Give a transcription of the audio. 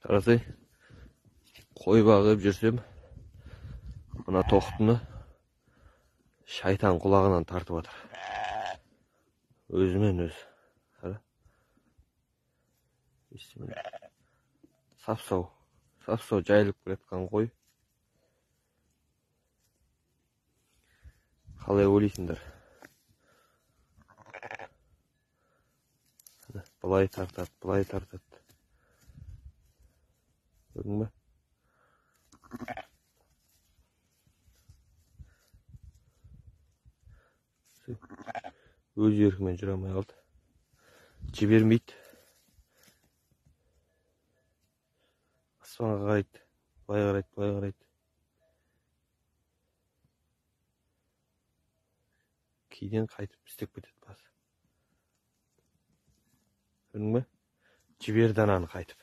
Қарасай, қой бағып жүрсем, мына тоқтыны шайтан құлағынан тартып жатыр. Өзімен өз. Қара. Сап-сау жайылып келатқан қой. Қалай ойлайсыңдар? Былай тартады. Көрдің бе? Өз еркімен жүре алмай қалды. Жібермейді. Аспанға қарайды, былай қарайды. Кейден қайтып істеп кетеді басы. Көрдің бе? Жіберді ананы қайтып.